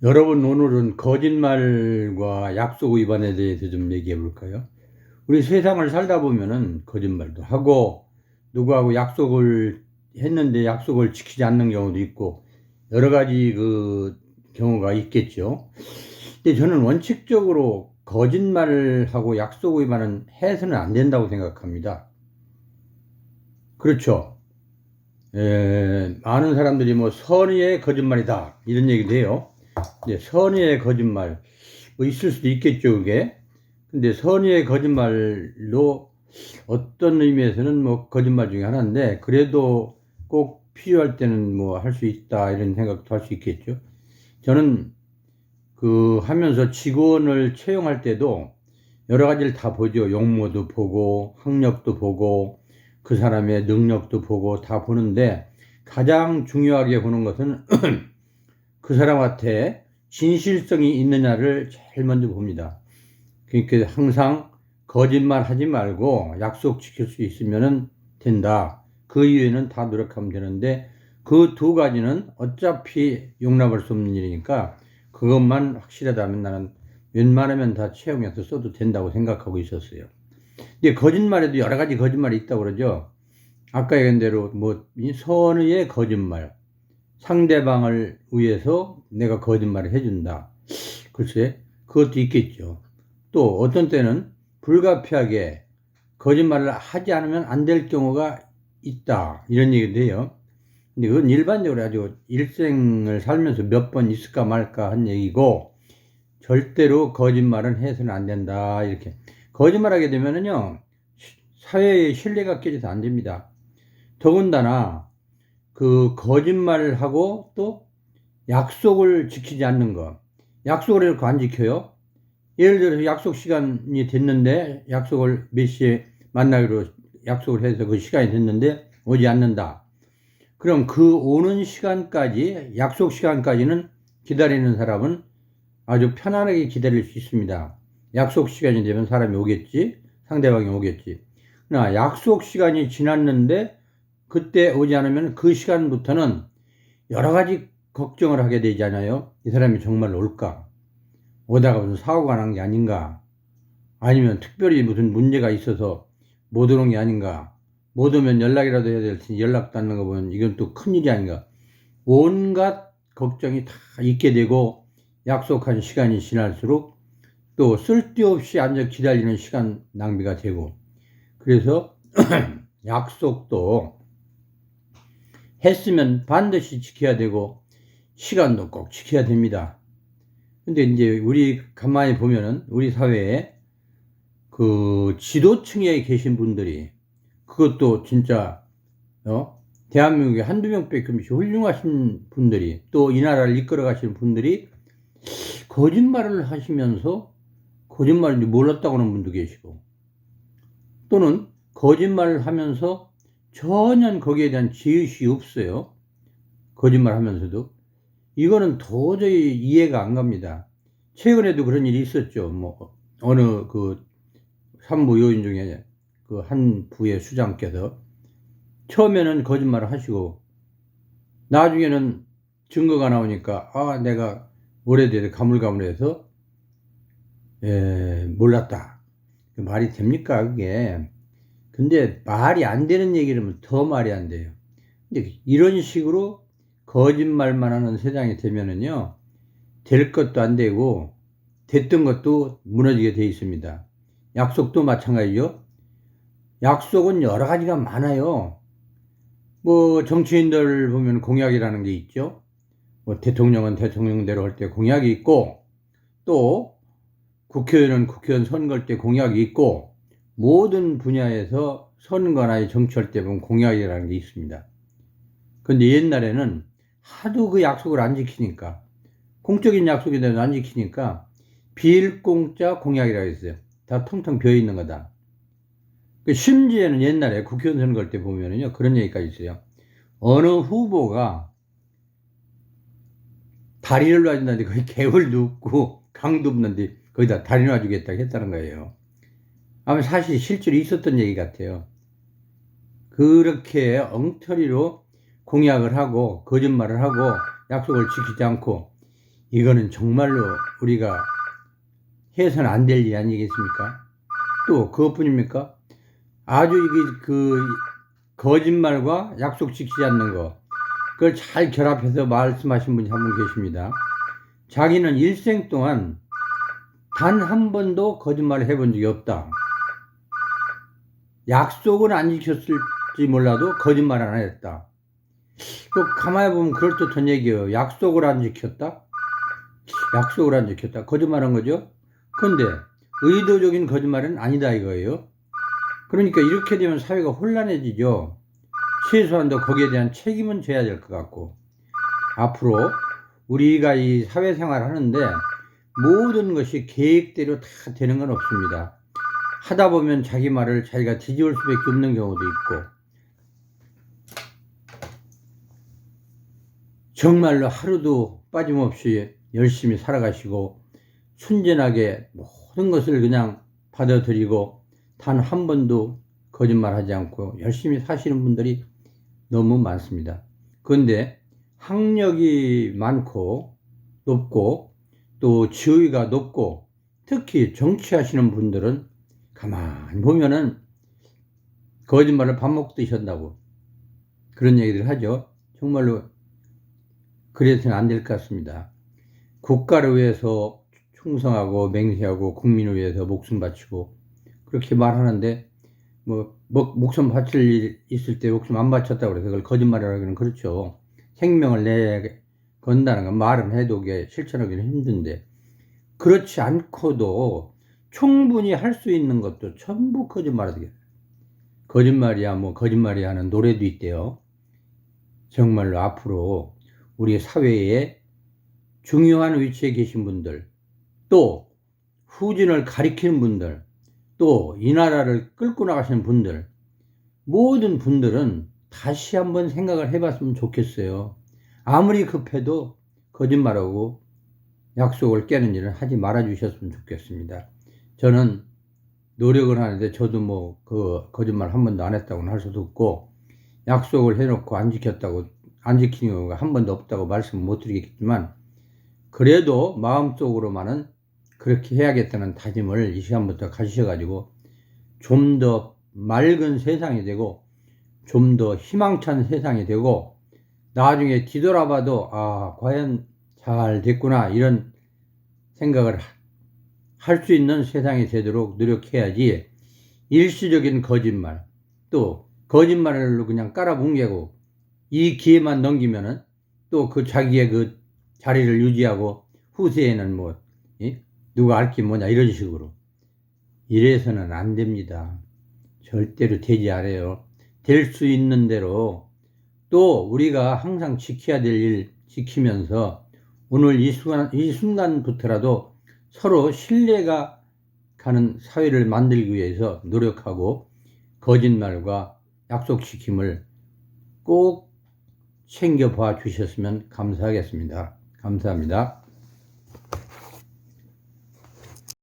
여러분, 오늘은 거짓말과 약속 위반에 대해서 좀 얘기해 볼까요? 우리 세상을 살다 보면은 거짓말도 하고, 누구하고 약속을 했는데 약속을 지키지 않는 경우도 있고, 여러 가지 경우가 있겠죠. 근데 저는 원칙적으로 거짓말하고 약속 위반은 해서는 안 된다고 생각합니다. 그렇죠. 많은 사람들이 뭐 선의의 거짓말이다 이런 얘기도 해요. 선의의 거짓말 뭐 있을 수도 있겠죠, 그게. 근데 선의의 거짓말로 어떤 의미에서는 뭐 거짓말 중에 하나인데, 그래도 꼭 필요할 때는 뭐 할 수 있다 이런 생각도 할 수 있겠죠. 저는 하면서 직원을 채용할 때도 여러 가지를 다 보죠. 용모도 보고 학력도 보고 그 사람의 능력도 보고 다 보는데, 가장 중요하게 보는 것은 그 사람한테 진실성이 있느냐를 제일 먼저 봅니다. 그러니까 항상 거짓말 하지 말고 약속 지킬 수 있으면 된다. 그 이외에는 다 노력하면 되는데, 그 두 가지는 어차피 용납할 수 없는 일이니까 그것만 확실하다면 나는 웬만하면 다 채용해서 써도 된다고 생각하고 있었어요. 근데 거짓말에도 여러 가지 거짓말이 있다고 그러죠. 아까 얘기한 대로 이 선의의 거짓말, 상대방을 위해서 내가 거짓말을 해준다. 글쎄, 그것도 있겠죠. 또 어떤 때는 불가피하게 거짓말을 하지 않으면 안 될 경우가 있다, 이런 얘기도 해요. 근데 그건 일반적으로 아주 일생을 살면서 몇 번 있을까 말까 한 얘기고, 절대로 거짓말은 해서는 안 된다, 이렇게. 거짓말하게 되면은요, 사회의 신뢰가 깨져서 안 됩니다. 더군다나 거짓말을 하고 또 약속을 지키지 않는 거. 약속을 이렇게 안 지켜요. 예를 들어서 약속 시간이 됐는데, 약속을 몇 시에 만나기로 약속을 해서 그 시간이 됐는데 오지 않는다. 그럼 그 오는 시간까지, 약속 시간까지는 기다리는 사람은 아주 편안하게 기다릴 수 있습니다. 약속 시간이 되면 사람이 오겠지, 상대방이 오겠지. 그러나 약속 시간이 지났는데 그때 오지 않으면 그 시간부터는 여러 가지 걱정을 하게 되잖아요. 이 사람이 정말 올까? 오다가 무슨 사고가 난 게 아닌가? 아니면 특별히 무슨 문제가 있어서 못 오는 게 아닌가? 못 오면 연락이라도 해야 될 테니 연락도 안 하는 거 보면 이건 또 큰일이 아닌가? 온갖 걱정이 다 있게 되고, 약속한 시간이 지날수록 또 쓸데없이 앉아 기다리는 시간 낭비가 되고, 그래서 약속도 했으면 반드시 지켜야 되고 시간도 꼭 지켜야 됩니다. 근데 이제 우리 가만히 보면은 우리 사회에 지도층에 계신 분들이, 그것도 진짜 대한민국에 한두 명밖에 없이 훌륭하신 분들이, 또 이 나라를 이끌어 가시는 분들이 거짓말을 하시면서 거짓말인지 몰랐다고 하는 분도 계시고, 또는 거짓말을 하면서 전혀 거기에 대한 지읒이 없어요. 거짓말 하면서도. 이거는 도저히 이해가 안 갑니다. 최근에도 그런 일이 있었죠. 어느 산부 요인 중에 한 부의 수장께서 처음에는 거짓말을 하시고, 나중에는 증거가 나오니까, 내가 오래돼서 가물가물해서, 몰랐다. 말이 됩니까, 그게? 근데 말이 안 되는 얘기라면 더 말이 안 돼요. 근데 이런 식으로 거짓말만 하는 세상이 되면은요, 될 것도 안 되고, 됐던 것도 무너지게 돼 있습니다. 약속도 마찬가지죠. 약속은 여러 가지가 많아요. 정치인들 보면 공약이라는 게 있죠. 대통령은 대통령대로 할 때 공약이 있고, 또 국회의원은 국회의원 선거할 때 공약이 있고, 모든 분야에서 선거나 정치할 때 보면 공약이라는 게 있습니다. 근데 옛날에는 하도 그 약속을 안 지키니까, 공적인 약속인데도 안 지키니까 비일공짜 공약이라고 했어요. 다 텅텅 비어 있는 거다. 심지어는 옛날에 국회의원 선거할 때 보면은요, 그런 얘기까지 있어요. 어느 후보가 다리를 놔준다는데 거의 개울도 없고 강도 없는데 거기다 다리 놔주겠다고 했다는 거예요. 아마 사실 실제로 있었던 얘기 같아요. 그렇게 엉터리로 공약을 하고 거짓말을 하고 약속을 지키지 않고, 이거는 정말로 우리가 해서는 안 될 일 아니겠습니까? 또 그것뿐입니까? 아주 이게 거짓말과 약속 지키지 않는 거, 그걸 잘 결합해서 말씀하신 분이 한 분 계십니다. 자기는 일생 동안 단 한 번도 거짓말을 해본 적이 없다. 약속은 안 지켰을지 몰라도 거짓말은 안 했다. 가만히 보면 그럴듯한 얘기예요. 약속을 안 지켰다? 약속을 안 지켰다. 거짓말한 거죠? 근데 의도적인 거짓말은 아니다 이거예요. 그러니까 이렇게 되면 사회가 혼란해지죠. 최소한도 거기에 대한 책임은 져야 될 것 같고, 앞으로 우리가 이 사회생활 하는데 모든 것이 계획대로 다 되는 건 없습니다. 하다 보면 자기 말을 자기가 뒤집을 수밖에 없는 경우도 있고, 정말로 하루도 빠짐없이 열심히 살아가시고 순진하게 모든 것을 그냥 받아들이고 단 한 번도 거짓말하지 않고 열심히 사시는 분들이 너무 많습니다. 그런데 학력이 많고 높고 또 지위가 높고 특히 정치하시는 분들은 가만히 보면은 거짓말을 밥 먹듯이 한다고 그런 얘기를 하죠. 정말로 그래서는 안 될 것 같습니다. 국가를 위해서 충성하고 맹세하고 국민을 위해서 목숨 바치고 그렇게 말하는데 목숨 바칠 일 있을 때 목숨 안 바쳤다고 해서 그걸 거짓말이라고는 그렇죠. 생명을 건다는 건 말은 해도 실천하기는 힘든데, 그렇지 않고도 충분히 할 수 있는 것도 전부 거짓말이야. 거짓말이야 거짓말이야 하는 노래도 있대요. 정말로 앞으로 우리 사회에 중요한 위치에 계신 분들, 또 후진을 가리키는 분들, 또 이 나라를 끌고 나가시는 분들, 모든 분들은 다시 한번 생각을 해봤으면 좋겠어요. 아무리 급해도 거짓말하고 약속을 깨는 일은 하지 말아 주셨으면 좋겠습니다. 저는 노력을 하는데 저도 거짓말 한 번도 안 했다고는 할 수도 없고, 약속을 해놓고 안 지키는 경우가 한 번도 없다고 말씀 못 드리겠지만, 그래도 마음속으로만은 그렇게 해야겠다는 다짐을 이 시간부터 가지셔가지고 좀 더 맑은 세상이 되고 좀 더 희망찬 세상이 되고 나중에 뒤돌아봐도 과연 잘 됐구나 이런 생각을 할 수 있는 세상이 되도록 노력해야지, 일시적인 거짓말 또 거짓말로 그냥 깔아뭉개고 이 기회만 넘기면은 또 자기의 자리를 유지하고 후세에는 누가 알기 뭐냐 이런 식으로 이래서는 안 됩니다. 절대로 되지 않아요. 될 수 있는 대로 또 우리가 항상 지켜야 될 일 지키면서 오늘 이 순간부터라도 서로 신뢰가 가는 사회를 만들기 위해서 노력하고 거짓말과 약속 지킴을 꼭 챙겨봐 주셨으면 감사하겠습니다. 감사합니다.